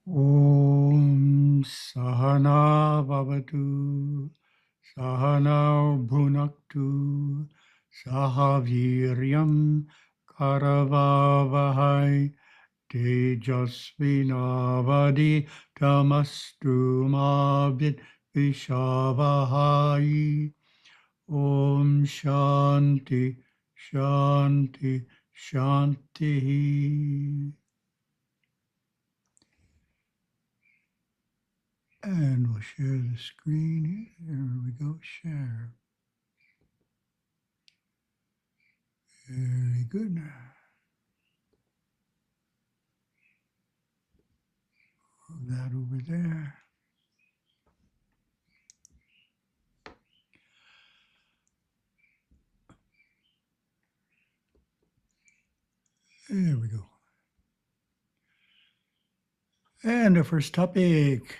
Om Sahana Bhavatu Sahana Bhunaktu Sahaviryam Karavavahai Tejasvinavadi Tamastu Mavit Vishavahai. Om Shanti Shanti Shanti. And we'll share the screen here. There we go, share. Very good. Move that over there. There we go. And the first topic,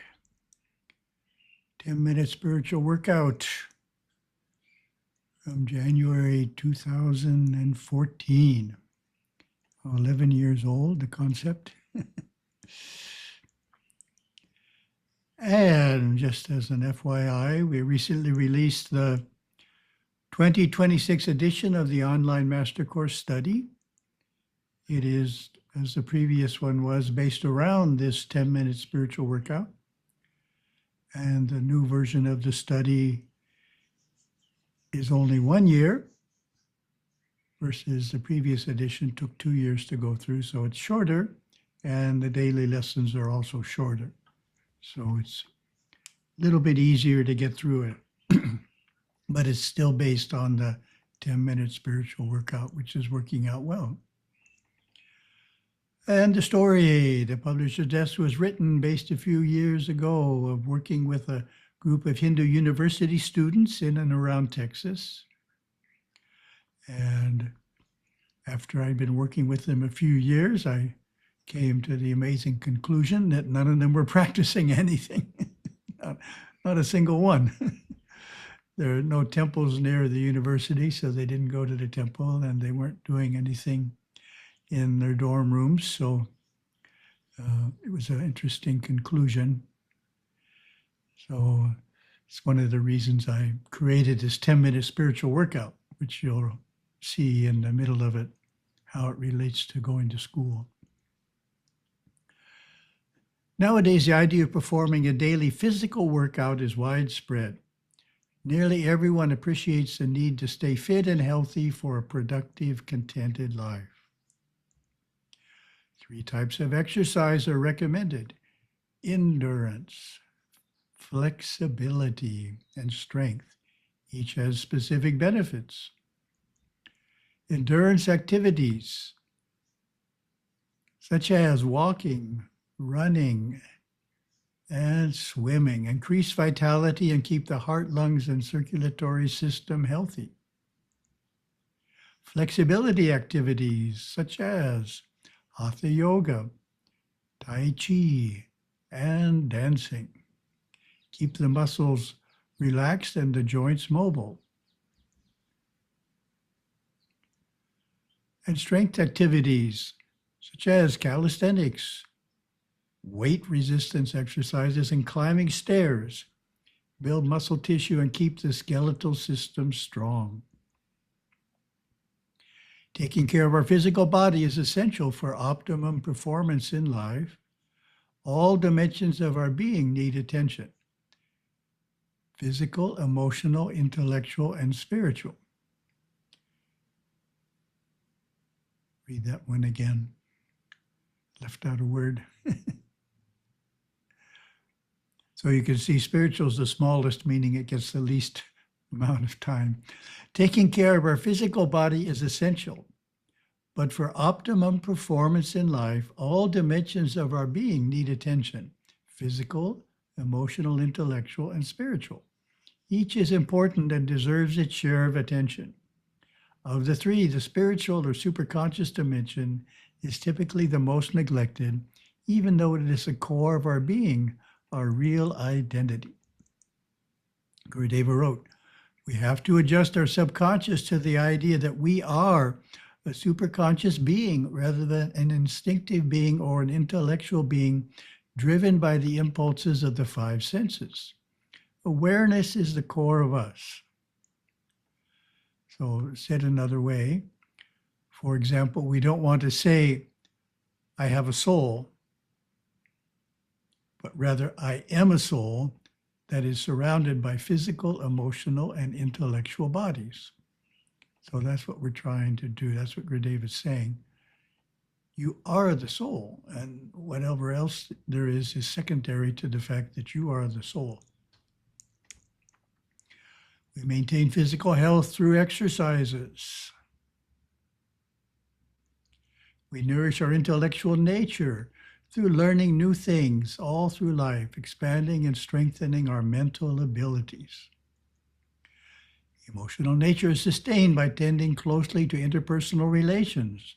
10-minute spiritual workout from January 2014. 11 years old, the concept. And just as an FYI, we recently released the 2026 edition of the online master course study. It is, as the previous one was, based around this 10-minute spiritual workout. And the new version of the study is only 1 year versus the previous edition took 2 years to go through. So it's shorter, and the daily lessons are also shorter. So it's a little bit easier to get through it, but it's still based on the 10-minute spiritual workout, which is working out well. And the story, the publisher's death, was written based a few years ago of working with a group of Hindu university students in and around Texas. And after I'd been working with them a few years, I came to the amazing conclusion that none of them were practicing anything, not a single one. There are no temples near the university, so they didn't go to the temple, and they weren't doing anything in their dorm rooms. So it was an interesting conclusion. So it's one of the reasons I created this 10-minute spiritual workout, which you'll see in the middle of it, how it relates to going to school. Nowadays, the idea of performing a daily physical workout is widespread. Nearly everyone appreciates the need to stay fit and healthy for a productive, contented life. 3 types of exercise are recommended: endurance, flexibility, and strength. Each has specific benefits. Endurance activities, such as walking, running, and swimming, increase vitality and keep the heart, lungs, and circulatory system healthy. Flexibility activities, such as hatha yoga, tai chi, and dancing, keep the muscles relaxed and the joints mobile. And strength activities, such as calisthenics, weight resistance exercises, and climbing stairs, build muscle tissue and keep the skeletal system strong. Taking care of our physical body is essential for optimum performance in life. All dimensions of our being need attention: physical, emotional, intellectual, and spiritual. Read that one again. Left out a word. So you can see spiritual is the smallest, meaning it gets the least amount of time. Taking care of our physical body is essential, but for optimum performance in life, all dimensions of our being need attention: physical, emotional, intellectual, and spiritual. Each is important and deserves its share of attention. Of the 3, the spiritual or superconscious dimension is typically the most neglected, even though it is the core of our being, our real identity. Gurudeva wrote, "We have to adjust our subconscious to the idea that we are a superconscious being rather than an instinctive being or an intellectual being driven by the impulses of the five senses. Awareness is the core of us. So, said another way, for example, we don't want to say, I have a soul, but rather, I am a soul that is surrounded by physical, emotional, and intellectual bodies. So that's what we're trying to do. That's what Gurudev is saying. You are the soul, and whatever else there is secondary to the fact that you are the soul. We maintain physical health through exercises. We nourish our intellectual nature through learning new things all through life, expanding and strengthening our mental abilities. Emotional nature is sustained by tending closely to interpersonal relations,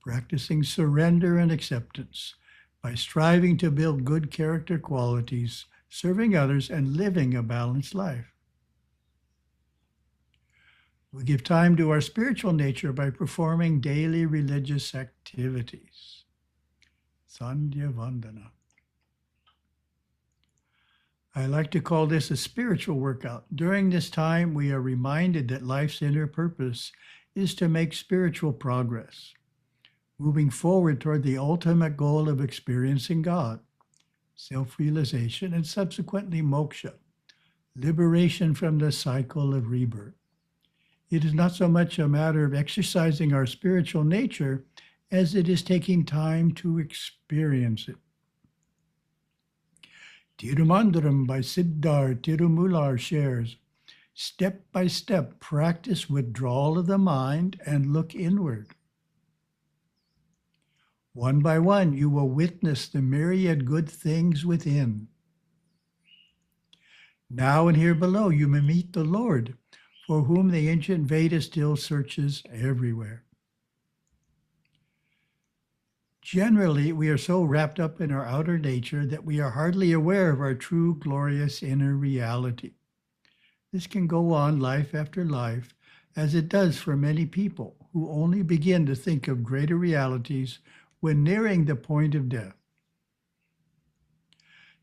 practicing surrender and acceptance, by striving to build good character qualities, serving others, and living a balanced life. We give time to our spiritual nature by performing daily religious activities. Sandhya Vandana. I like to call this a spiritual workout. During this time, we are reminded that life's inner purpose is to make spiritual progress, moving forward toward the ultimate goal of experiencing God, self-realization, and subsequently moksha, liberation from the cycle of rebirth. It is not so much a matter of exercising our spiritual nature as it is taking time to experience it. Tirumandaram by Siddhar Tirumular shares, step by step, practice withdrawal of the mind and look inward. One by one, you will witness the myriad good things within. Now and here below, you may meet the Lord, for whom the ancient Veda still searches everywhere. Generally, we are so wrapped up in our outer nature that we are hardly aware of our true, glorious inner reality. This can go on life after life, as it does for many people who only begin to think of greater realities when nearing the point of death.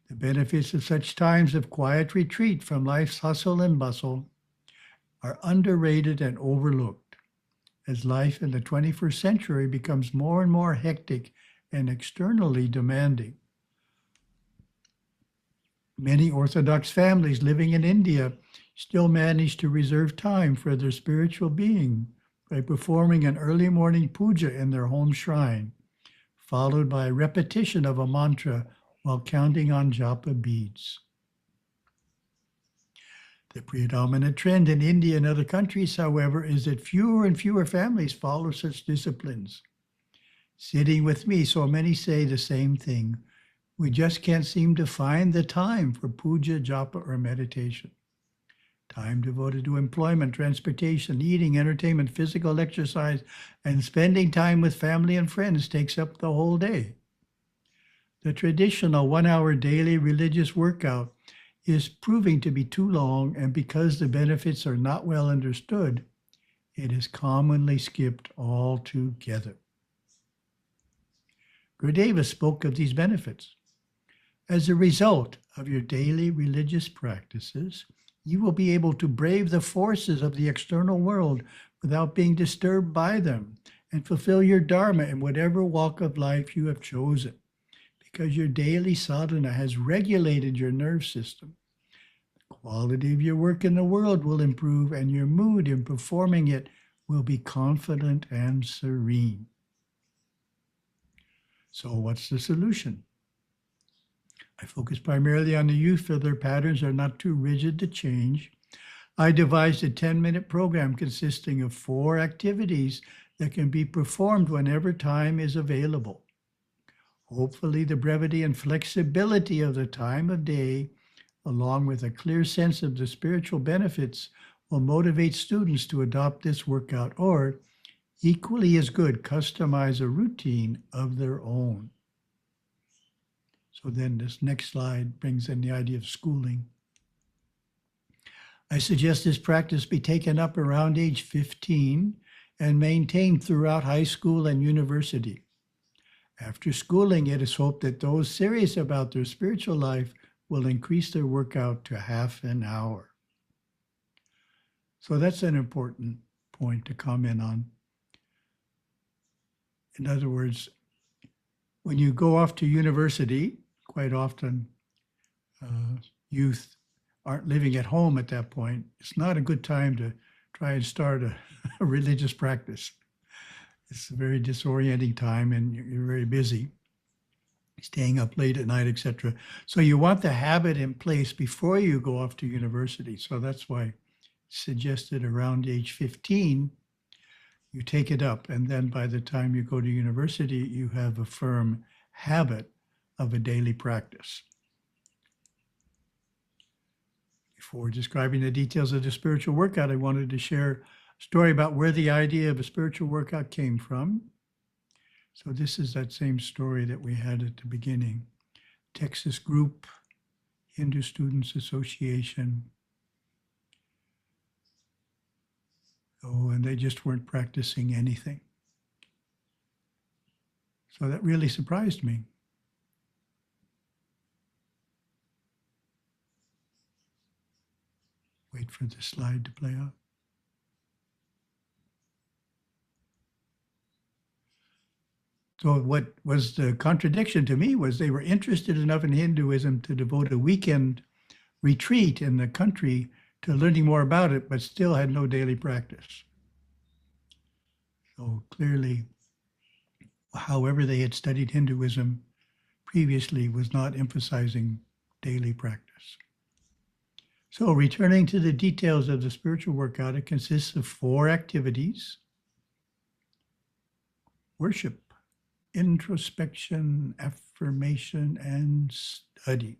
The benefits of such times of quiet retreat from life's hustle and bustle are underrated and overlooked, as life in the 21st century becomes more and more hectic and externally demanding. Many Orthodox families living in India still manage to reserve time for their spiritual being by performing an early morning puja in their home shrine, followed by a repetition of a mantra while counting on japa beads. The predominant trend in India and other countries, however, is that fewer and fewer families follow such disciplines. Sitting with me, so many say the same thing. We just can't seem to find the time for puja, japa, or meditation. Time devoted to employment, transportation, eating, entertainment, physical exercise, and spending time with family and friends takes up the whole day. The traditional 1-hour daily religious workout is proving to be too long, and because the benefits are not well understood, it is commonly skipped altogether. Gurudeva spoke of these benefits. As a result of your daily religious practices, you will be able to brave the forces of the external world without being disturbed by them and fulfill your dharma in whatever walk of life you have chosen, because your daily sadhana has regulated your nerve system. The quality of your work in the world will improve, and your mood in performing it will be confident and serene. So what's the solution? I focus primarily on the youth, for their patterns are not too rigid to change. I devised a 10-minute program consisting of 4 activities that can be performed whenever time is available. Hopefully, the brevity and flexibility of the time of day, along with a clear sense of the spiritual benefits, will motivate students to adopt this workout, or, equally as good, customize a routine of their own. So then this next slide brings in the idea of schooling. I suggest this practice be taken up around age 15 and maintained throughout high school and university. After schooling, it is hoped that those serious about their spiritual life will increase their workout to half an hour. So that's an important point to comment on. In other words, when you go off to university, quite often youth aren't living at home at that point. It's not a good time to try and start a religious practice. It's a very disorienting time and you're very busy, staying up late at night, etc. So you want the habit in place before you go off to university. So that's why it's suggested around age 15, you take it up. And then by the time you go to university, you have a firm habit of a daily practice. Before describing the details of the spiritual workout, I wanted to share a story about where the idea of a spiritual workout came from. So this is that same story that we had at the beginning. Texas group, Hindu Students Association. Oh, and they just weren't practicing anything. So that really surprised me. Wait for the slide to play out. So what was the contradiction to me was they were interested enough in Hinduism to devote a weekend retreat in the country to learning more about it, but still had no daily practice. So clearly, however they had studied Hinduism previously was not emphasizing daily practice. So returning to the details of the spiritual workout, it consists of 4 activities: worship, introspection, affirmation, and study.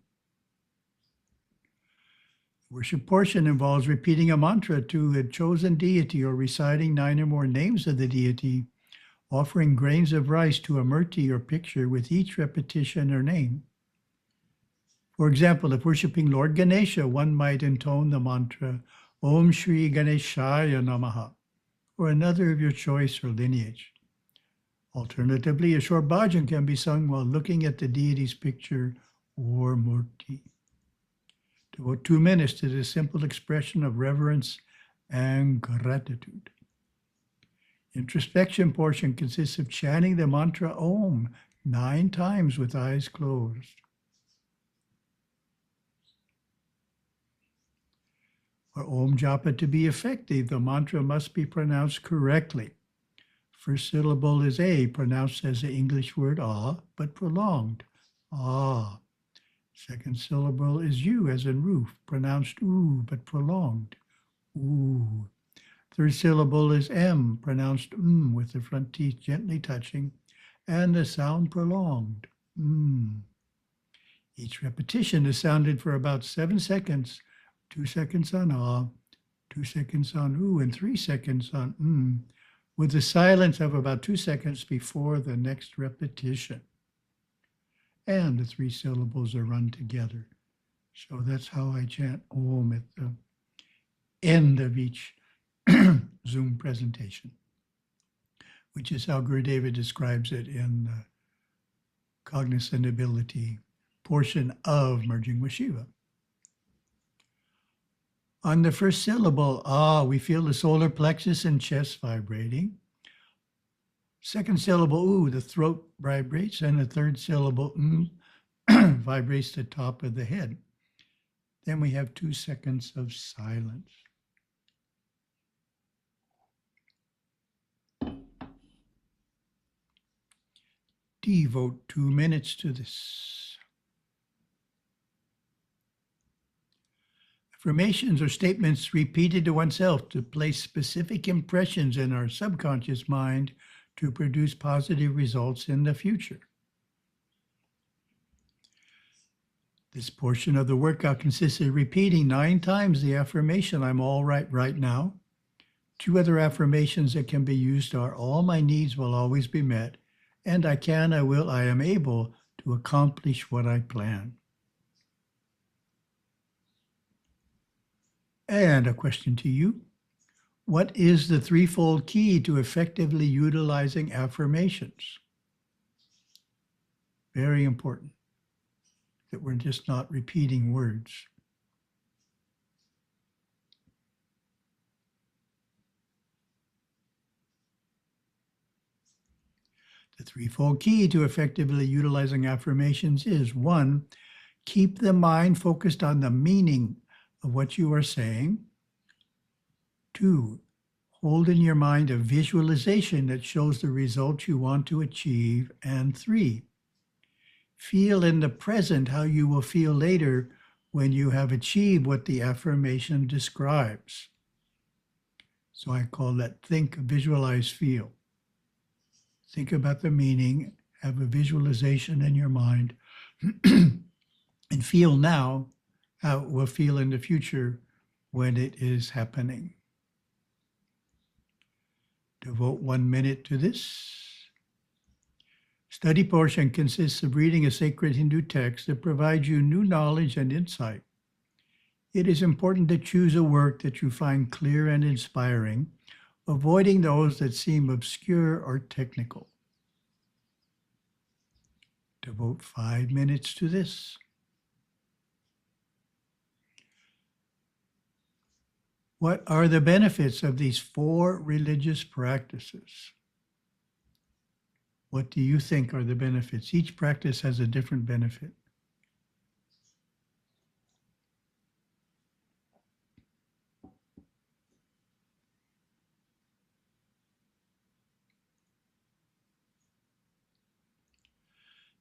The worship portion involves repeating a mantra to a chosen deity or reciting 9 or more names of the deity, offering grains of rice to a murti or picture with each repetition or name. For example, if worshiping Lord Ganesha, one might intone the mantra, Om Shri Ganeshaya Namaha, or another of your choice or lineage. Alternatively, a short bhajan can be sung while looking at the deity's picture or murti. Devote 2 minutes to this simple expression of reverence and gratitude. Introspection portion consists of chanting the mantra Om 9 times with eyes closed. For Om Japa to be effective, the mantra must be pronounced correctly. First syllable is A, pronounced as the English word ah, but prolonged. Ah. Second syllable is U, as in roof, pronounced oo, but prolonged. Ooh. Third syllable is M, pronounced with the front teeth gently touching, and the sound prolonged. Each repetition is sounded for about 7 seconds, 2 seconds on ah, 2 seconds on ooh, and 3 seconds on with a silence of about 2 seconds before the next repetition. And the 3 syllables are run together. So that's how I chant Om at the end of each Zoom presentation, which is how Gurudeva describes it in the cognizant ability portion of Merging with Shiva. On the first syllable, ah, we feel the solar plexus and chest vibrating. Second syllable, ooh, the throat vibrates, and the third syllable, vibrates the top of the head. Then we have 2 seconds of silence. Devote 2 minutes to this. Affirmations are statements repeated to oneself to place specific impressions in our subconscious mind to produce positive results in the future. This portion of the workout consists of repeating 9 times the affirmation, I'm all right now. 2 other affirmations that can be used are, all my needs will always be met, and I can, I will, I am able to accomplish what I plan. And a question to you. What is the threefold key to effectively utilizing affirmations? Very important that we're just not repeating words. The threefold key to effectively utilizing affirmations is: 1, keep the mind focused on the meaning of what you are saying. 2, hold in your mind a visualization that shows the result you want to achieve. And 3, feel in the present how you will feel later when you have achieved what the affirmation describes. So I call that think, visualize, feel. Think about the meaning, have a visualization in your mind, and feel now how it will feel in the future when it is happening. Devote 1 minute to this. Study portion consists of reading a sacred Hindu text that provides you new knowledge and insight. It is important to choose a work that you find clear and inspiring, avoiding those that seem obscure or technical. Devote 5 minutes to this. What are the benefits of these 4 religious practices? What do you think are the benefits? Each practice has a different benefit.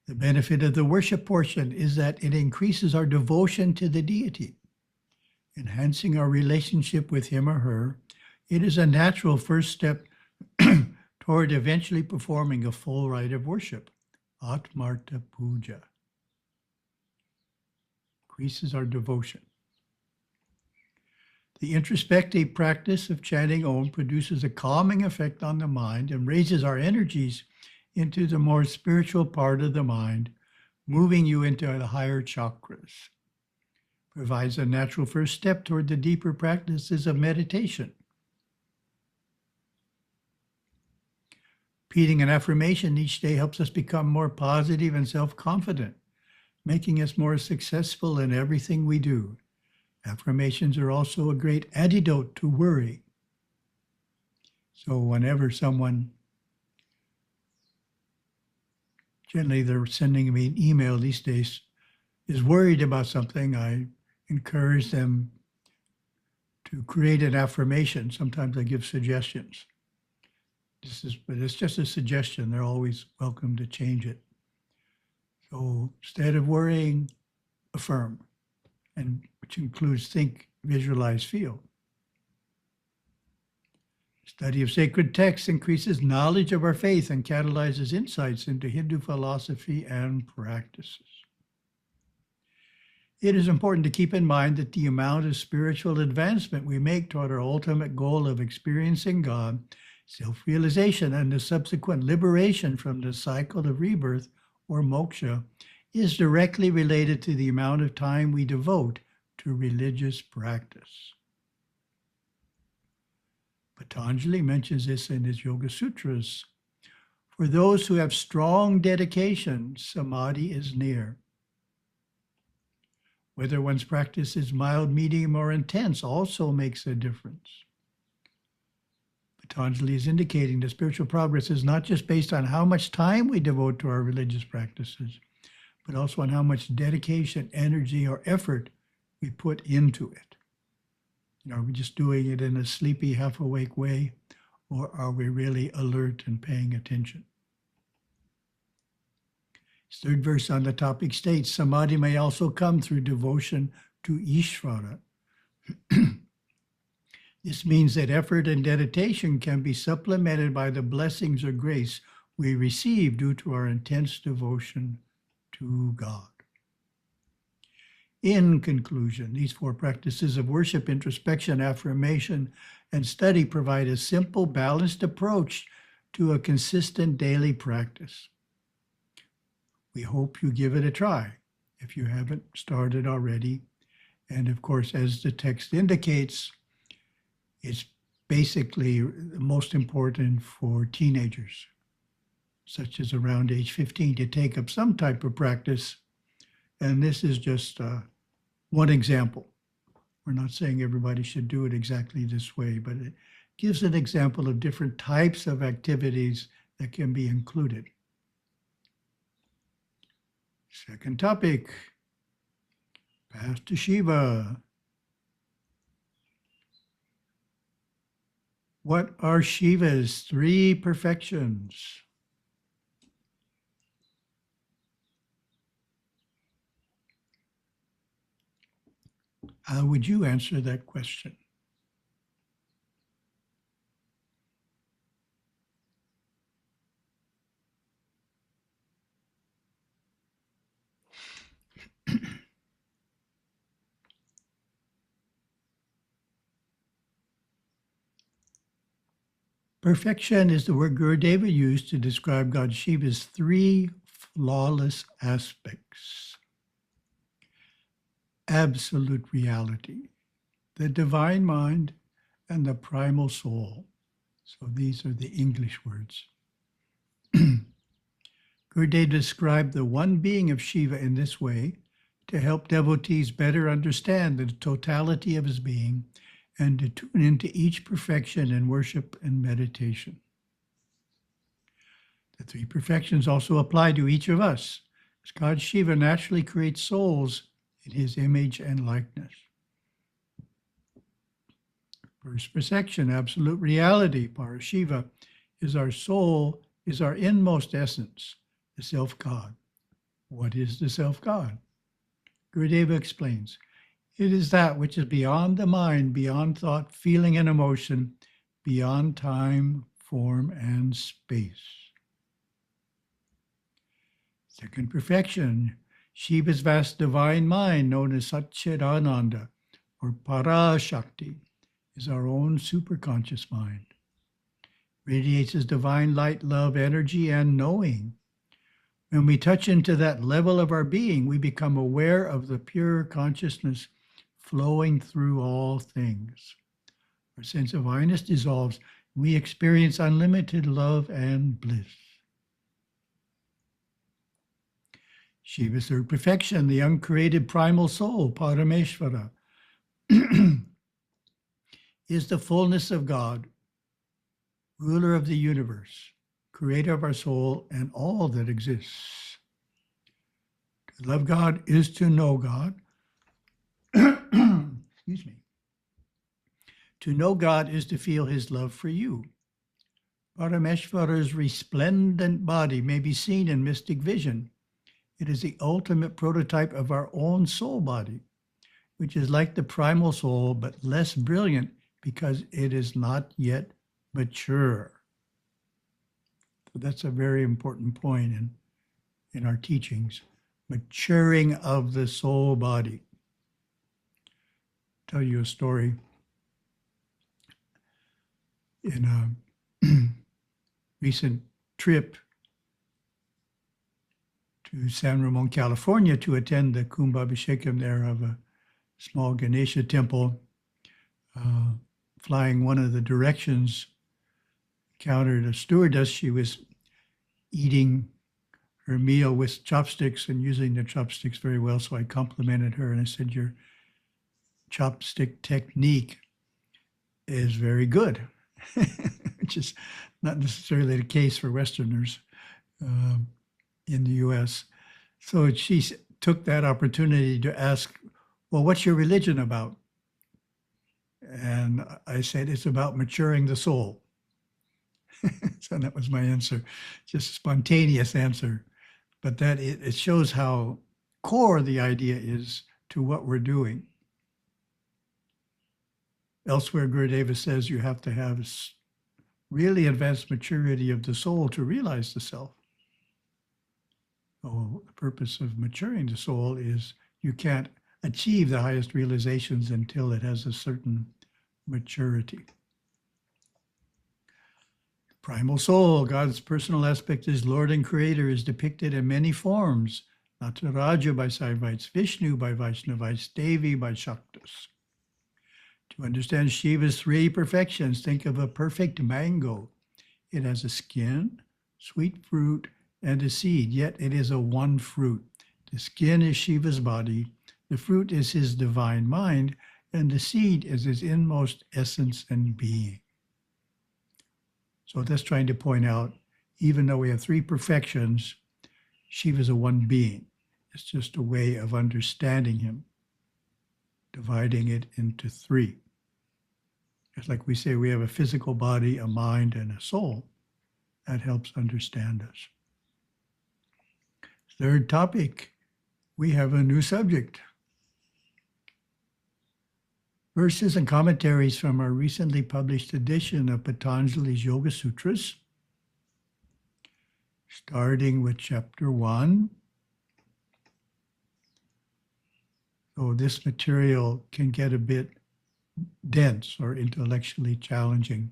The benefit of the worship portion is that it increases our devotion to the deity, enhancing our relationship with him or her. It is a natural first step toward eventually performing a full rite of worship, Atmarta Puja. Increases our devotion. The introspective practice of chanting Om produces a calming effect on the mind and raises our energies into the more spiritual part of the mind, moving you into the higher chakras. Provides a natural first step toward the deeper practices of meditation. Repeating an affirmation each day helps us become more positive and self-confident, making us more successful in everything we do. Affirmations are also a great antidote to worry. So whenever someone, generally they're sending me an email these days, is worried about something, I encourage them to create an affirmation. Sometimes I give suggestions. But it's just a suggestion. They're always welcome to change it. So instead of worrying, affirm, and which includes think, visualize, feel. Study of sacred texts increases knowledge of our faith and catalyzes insights into Hindu philosophy and practices. It is important to keep in mind that the amount of spiritual advancement we make toward our ultimate goal of experiencing God, self-realization, and the subsequent liberation from the cycle of rebirth or moksha is directly related to the amount of time we devote to religious practice. Patanjali mentions this in his Yoga Sutras. For those who have strong dedication, samadhi is near. Whether one's practice is mild, medium, or intense also makes a difference. Patanjali is indicating that spiritual progress is not just based on how much time we devote to our religious practices, but also on how much dedication, energy, or effort we put into it. Are we just doing it in a sleepy, half-awake way, or are we really alert and paying attention? His third verse on the topic states, samadhi may also come through devotion to Ishvara. This means that effort and dedication can be supplemented by the blessings or grace we receive due to our intense devotion to God. In conclusion, these 4 practices of worship, introspection, affirmation, and study provide a simple, balanced approach to a consistent daily practice. We hope you give it a try if you haven't started already. And of course, as the text indicates, it's basically most important for teenagers. such as around age 15, to take up some type of practice. And this is just one example. We're not saying everybody should do it exactly this way, but it gives an example of different types of activities that can be included. Second topic, path to Shiva. What are Shiva's 3 perfections? How would you answer that question? Perfection is the word Gurudeva used to describe God Shiva's 3 flawless aspects. Absolute reality, the divine mind, and the primal soul. So these are the English words. Gurudeva described the one being of Shiva in this way to help devotees better understand the totality of his being and to tune into each perfection in worship and meditation. The 3 perfections also apply to each of us, as God Shiva naturally creates souls in his image and likeness. First perfection, absolute reality, Parashiva, is our soul, is our inmost essence, the self-God. What is the self-God? Gurudeva explains, it is that which is beyond the mind, beyond thought, feeling, and emotion, beyond time, form, and space. Second perfection, Shiva's vast divine mind, known as Satchidananda, or Parashakti, is our own superconscious mind. Radiates as divine light, love, energy, and knowing. When we touch into that level of our being, we become aware of the pure consciousness flowing through all things. Our sense of I-ness dissolves. We experience unlimited love and bliss. Shiva's 3rd perfection, the uncreated primal soul, Parameshvara, is the fullness of God, ruler of the universe, creator of our soul and all that exists. To love God is to know God. Excuse me. To know God is to feel his love for you. Parameshvara's resplendent body may be seen in mystic vision. It is the ultimate prototype of our own soul body, which is like the primal soul, but less brilliant because it is not yet mature. So that's a very important point in our teachings, maturing of the soul body. Tell you a story. In a recent trip to San Ramon, California, to attend the Kumbhabhishekam there of a small Ganesha temple, flying one of the directions, encountered a stewardess. She was eating her meal with chopsticks and using the chopsticks very well, so I complimented her and I said, your chopstick technique is very good, which is not necessarily the case for Westerners in the US. So she took that opportunity to ask, well, what's your religion about? And I said, it's about maturing the soul. So that was my answer, just a spontaneous answer. But that it shows how core the idea is to what we're doing. Elsewhere, Gurudeva says you have to have really advanced maturity of the soul to realize the self. So the purpose of maturing the soul is you can't achieve the highest realizations until it has a certain maturity. Primal soul, God's personal aspect as Lord and Creator, is depicted in many forms. Nataraja by Saivites, Vishnu by Vaishnavites, Devi by Shaktas. To understand Shiva's 3 perfections, think of a perfect mango. It has a skin, sweet fruit, and a seed, yet it is a one fruit. The skin is Shiva's body, the fruit is his divine mind, and the seed is his inmost essence and being. So that's trying to point out, even though we have three perfections, Shiva is a one being. It's just a way of understanding him, dividing it into three. It's like we say we have a physical body, a mind, and a soul. That helps understand us. Third topic, we have a new subject. Verses and commentaries from our recently published edition of Patanjali's Yoga Sutras, starting with chapter 1. So this material can get a bit dense or intellectually challenging.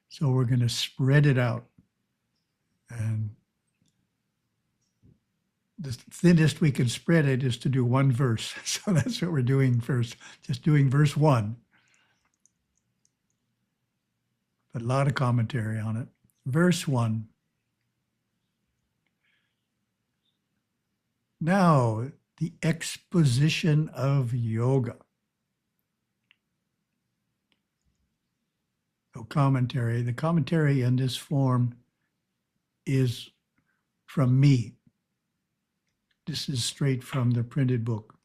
So we're going to spread it out. And the thinnest we can spread it is to do one verse. So that's what we're doing first, just doing verse 1. But a lot of commentary on it. Verse 1. Now, the exposition of yoga. So commentary. The commentary in this form is from me. This is straight from the printed book.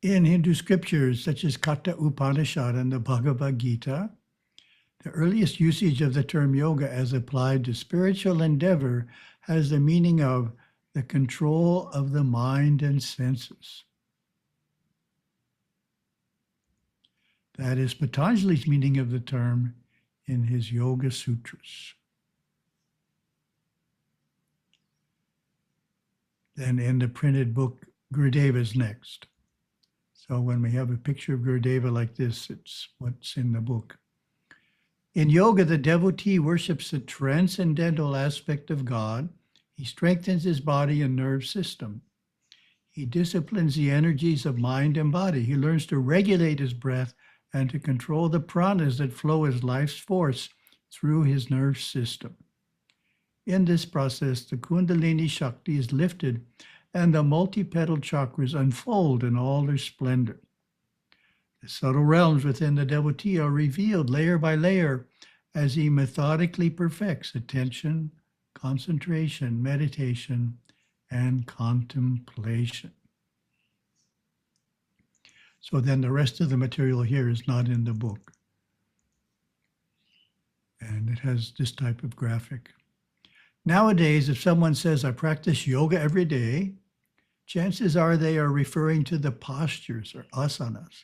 In Hindu scriptures such as Katha Upanishad and the Bhagavad Gita, the earliest usage of the term yoga as applied to spiritual endeavor has the meaning of the control of the mind and senses. That is Patanjali's meaning of the term in his Yoga Sutras. Then in the printed book, Gurudeva's next. So when we have a picture of Gurudeva like this, it's what's in the book. In yoga, the devotee worships the transcendental aspect of God. He strengthens his body and nerve system. He disciplines the energies of mind and body. He learns to regulate his breath and to control the pranas that flow as life's force through his nerve system. In this process, the Kundalini Shakti is lifted and the multi-petaled chakras unfold in all their splendor. The subtle realms within the devotee are revealed layer by layer as he methodically perfects attention, concentration, meditation, and contemplation. So then the rest of the material here is not in the book. And it has this type of graphic. Nowadays, if someone says, I practice yoga every day, chances are they are referring to the postures or asanas.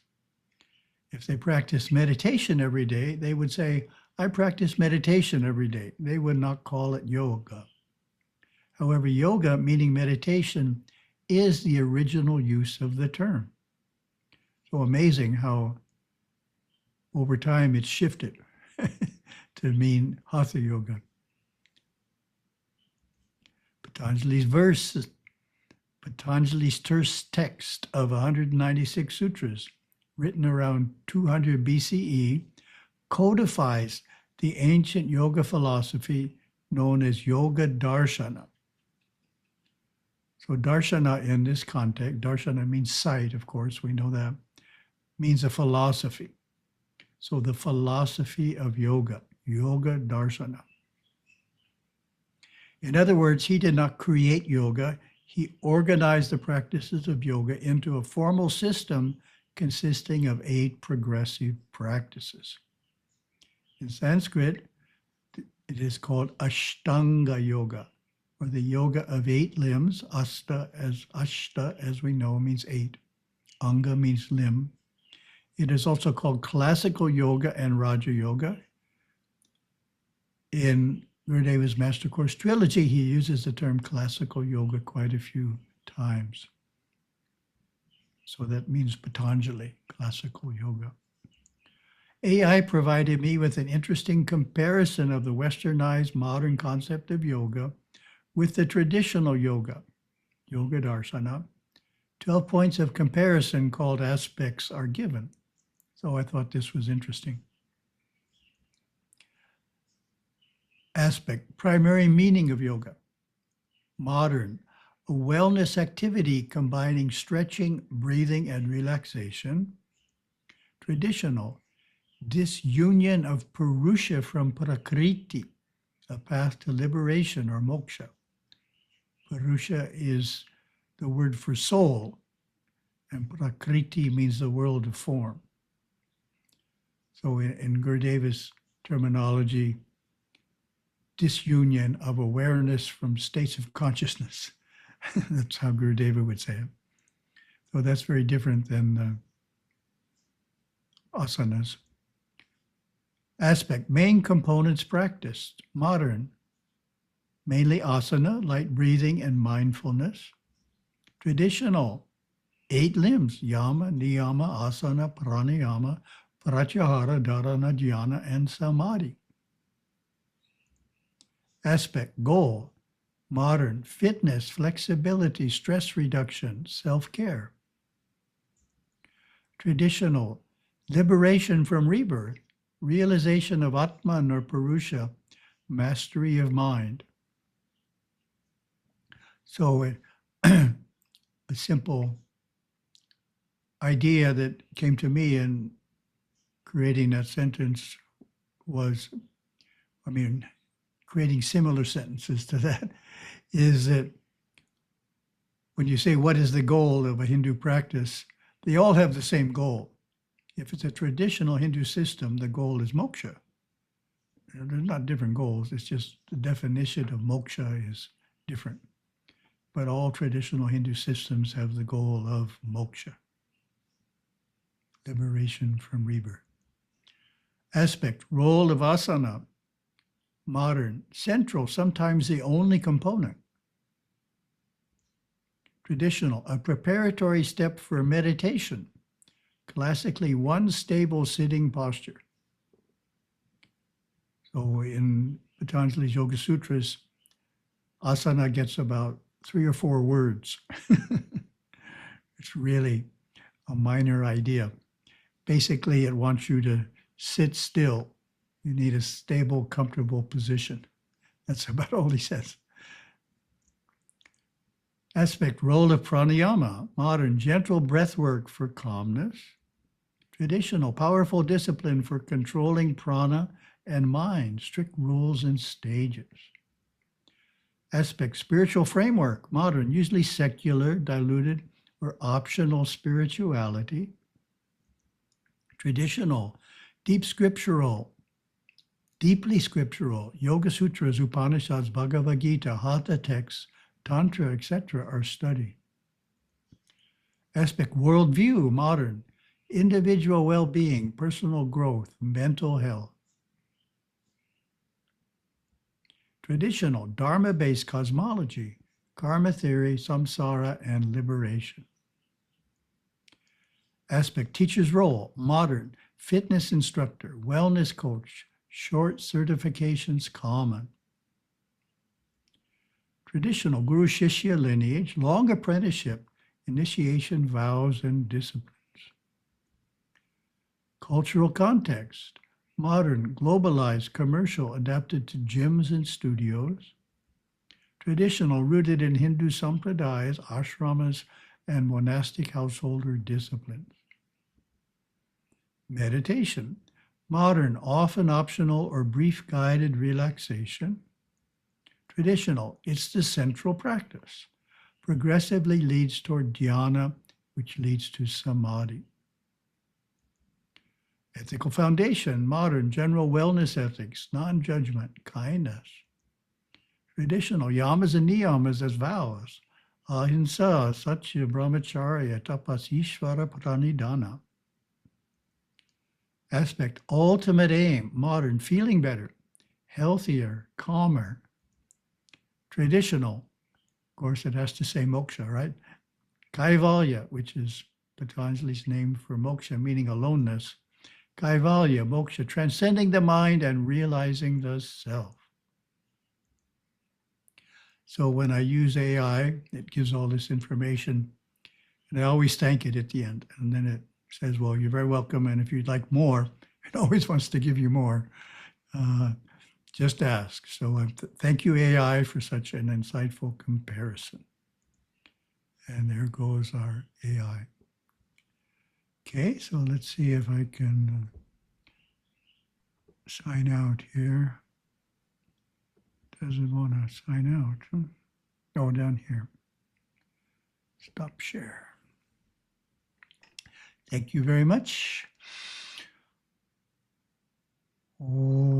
If they practice meditation every day, they would say, I practice meditation every day. They would not call it yoga. However, yoga, meaning meditation, is the original use of the term. So amazing how over time it's shifted to mean hatha yoga. Patanjali's terse text of 196 sutras, written around 200 BCE, codifies the ancient yoga philosophy known as yoga darshana. So darshana in this context, darshana means sight, of course, we know that, means a philosophy. So the philosophy of yoga, yoga darshana. In other words, he did not create yoga, he organized the practices of yoga into a formal system consisting of 8 progressive practices. In Sanskrit, it is called Ashtanga Yoga, or the yoga of 8 limbs. Ashta, as we know, means 8. Anga means limb. It is also called classical yoga and Raja Yoga. In Gurudeva's Master Course Trilogy, he uses the term classical yoga quite a few times. So that means Patanjali, classical yoga. AI provided me with an interesting comparison of the westernized modern concept of yoga with the traditional yoga, yoga darsana. 12 points of comparison called aspects are given. So I thought this was interesting. Aspect, primary meaning of yoga. Modern, a wellness activity combining stretching, breathing, and relaxation. Traditional, disunion of Purusha from Prakriti, a path to liberation or moksha. Purusha is the word for soul, and Prakriti means the world of form. So in Gurudeva's terminology, disunion of awareness from states of consciousness. That's how Gurudeva would say it. So that's very different than asanas. Aspect, main components practiced. Modern, mainly asana, light breathing and mindfulness. Traditional, 8 limbs, yama, niyama, asana, pranayama, pratyahara, dharana, dhyana, and samadhi. Aspect, goal, modern, fitness, flexibility, stress reduction, self-care. Traditional, liberation from rebirth, realization of Atman or Purusha, mastery of mind. So a simple idea that came to me in creating that sentence was, creating similar sentences to that, is that when you say, what is the goal of a Hindu practice, they all have the same goal. If it's a traditional Hindu system, the goal is moksha. There's not different goals, it's just the definition of moksha is different. But all traditional Hindu systems have the goal of moksha, liberation from rebirth. Aspect, role of asana, modern, central, sometimes the only component. Traditional, a preparatory step for meditation, classically one stable sitting posture. So in Patanjali Yoga Sutras, asana gets about 3 or 4 words. It's really a minor idea. Basically, it wants you to sit still. You need a stable, comfortable position. That's about all he says. Aspect, role of pranayama, modern, gentle breath work for calmness. Traditional, powerful discipline for controlling prana and mind, strict rules and stages. Aspect, spiritual framework, modern, usually secular, diluted, or optional spirituality. Traditional, deeply scriptural, Yoga Sutras, Upanishads, Bhagavad Gita, Hatha texts, Tantra, etc. are studied. Aspect, worldview, modern, individual well-being, personal growth, mental health. Traditional, Dharma-based cosmology, karma theory, samsara, and liberation. Aspect, teacher's role, modern, fitness instructor, wellness coach, short certifications common. Traditional, guru shishya lineage, long apprenticeship, initiation, vows, and disciplines. Cultural context, modern, globalized, commercial, adapted to gyms and studios. Traditional, rooted in Hindu sampradayas, ashramas, and monastic householder disciplines. Meditation, modern, often optional or brief guided relaxation. Traditional, it's the central practice. Progressively leads toward dhyana, which leads to samadhi. Ethical foundation, modern, general wellness ethics, non-judgment, kindness. Traditional, yamas and niyamas as vows. Ahimsa, satya, brahmacharya, tapas, ishvara, pranidhana. Aspect, ultimate aim, modern, feeling better, healthier, calmer. Traditional, of course, it has to say moksha, right? Kaivalya, which is Patanjali's name for moksha, meaning aloneness. Kaivalya, moksha, transcending the mind and realizing the self. So when I use AI, it gives all this information, and I always thank it at the end. And then it says, well, you're very welcome, and if you'd like more, it always wants to give you more. Just ask. So thank you, AI, for such an insightful comparison. And there goes our AI. Okay, so let's see if I can sign out here. Doesn't want to sign out. Oh, down here. Stop share. Thank you very much. Oh.